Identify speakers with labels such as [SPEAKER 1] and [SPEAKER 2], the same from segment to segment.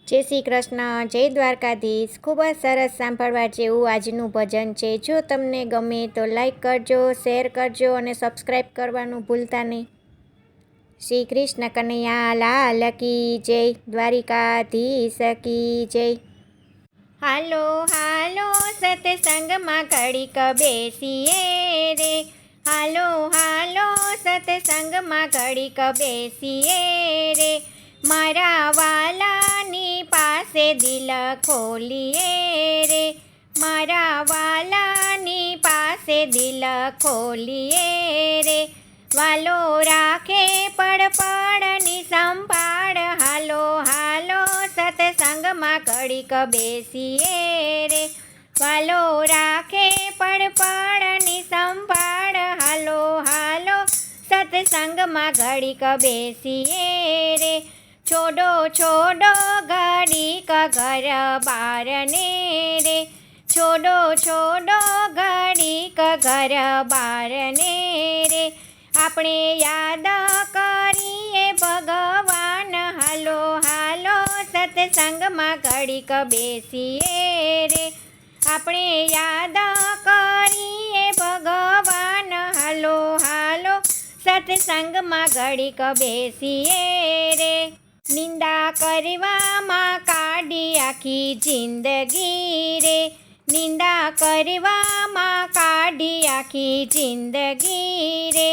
[SPEAKER 1] જય શ્રી કૃષ્ણ, જય દ્વારકાધીશ। ખૂબ જ સરસ સાંભળવા જેવું આજનું ભજન છે। જો તમને ગમે તો લાઈક કરજો, શેર કરજો અને સબસ્ક્રાઈબ કરવાનું ભૂલતા નહીં। શ્રી કૃષ્ણ કનૈયા લાલ કી જય, દ્વારિકાધીશ કી જય। હાલો હાલો સત્સંગમાં ઘડીક બેસીએ રે, હાલો હાલો સત્સંગમાં ઘડીક બેસીએ રે, મારા વાલાની પાસે દિલ ખોલીએ રે, મારા વાલાની પાસે દિલ ખોલીએ રે, વાલો રાખે પડપડની સંભાળ, હાલો હાલો સત્સંગમાં ઘડીક બેસીએ રે, વાલો રાખે પડપડની સંભાળ, હાલો હાલો સત્સંગમાં ઘડીક બેસીએ રે, છોડો છોડો ઘડીક ઘર બારને રે, છોડો છોડો ઘડીક ઘર બારને રે, આપણે યાદ કરીએ ભગવાન, હાલો હાલો સત્સંગમાં ઘડીક બેસીએ રે, આપણે યાદ કરીએ ભગવાન, હાલો હાલો સત્સંગમાં ઘડીક બેસીએ રે, નિંદા કરવામાં કાઢી આખી જિંદગી રે, નિંદા કરવામાં કાઢી આખી જિંદગી રે,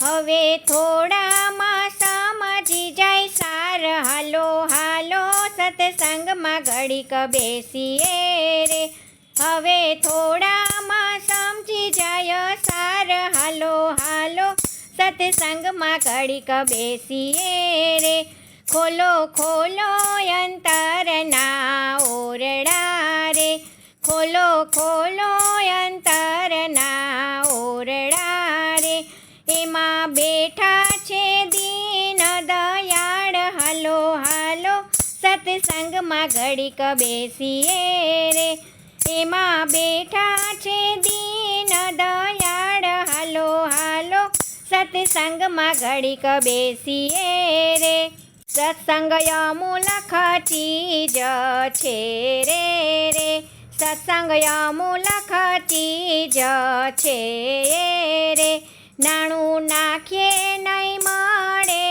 [SPEAKER 1] હવે થોડામાં સમજી જાય સાર, હાલો હાલો સત્સંગમાં ઘડીક બેસીએ રે, હવે થોડામાં સમજી જાય સાર, હાલો હાલો સત્સંગમાં ઘડીક બેસીએ રે, ખોલો ખોલો અંતરના ઓરડા રે, ખોલો ખોલો અંતરના ઓરડા રે, એમાં બેઠા છે દીન દયાળ, હાલો હાલો સત્સંગમાં ઘડીક બેસીએ રે, એમાં બેઠા છે દીન દયાળ, હાલો હાલો સત્સંગમાં ઘડીક બેસીએ રે, સત્સંગ અમૂલક ચીજ છે રે, સત્સંગ અમૂલક ચીજ છે રે, નાણું નાખીએ નહીં મળે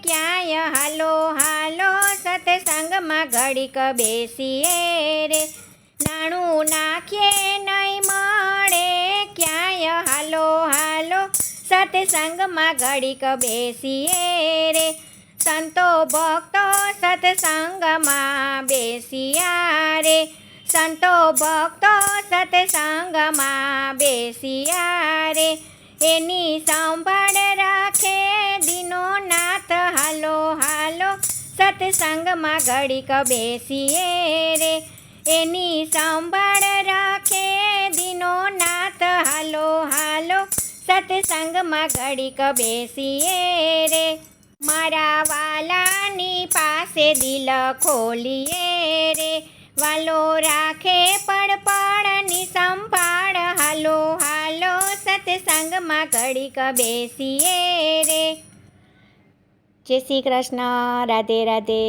[SPEAKER 1] ક્યાંય, હાલો હાલો સત્સંગમાં ઘડીક બેસીએ રે, નાણું નાખીએ નહીં મળે ક્યાંય, હાલો હાલો સત્સંગમાં ઘડીક બેસીએ રે, સંતો ભક્તો સત્સંગમાં બેસ્યા રે, સંતો ભક્તો સત્સંગમાં બેસ્યા રે, એની સંભાળ રાખે દીનો નાથ, હાલો હાલો સત્સંગમાં ઘડીક બેસીએ રે, એની સંભાળ રાખે દીનો નાથ, હાલો હાલો સત્સંગમાં ઘડીક બેસીએ રે, મારા વાલાની પાસે દિલ ખોલીએ રે, વાલો રાખે પડપડની સંભાળ, હાલો હાલો સત્સંગમાં ઘડીક બેસીએ રે। જય શ્રી કૃષ્ણ, રાધે રાધે।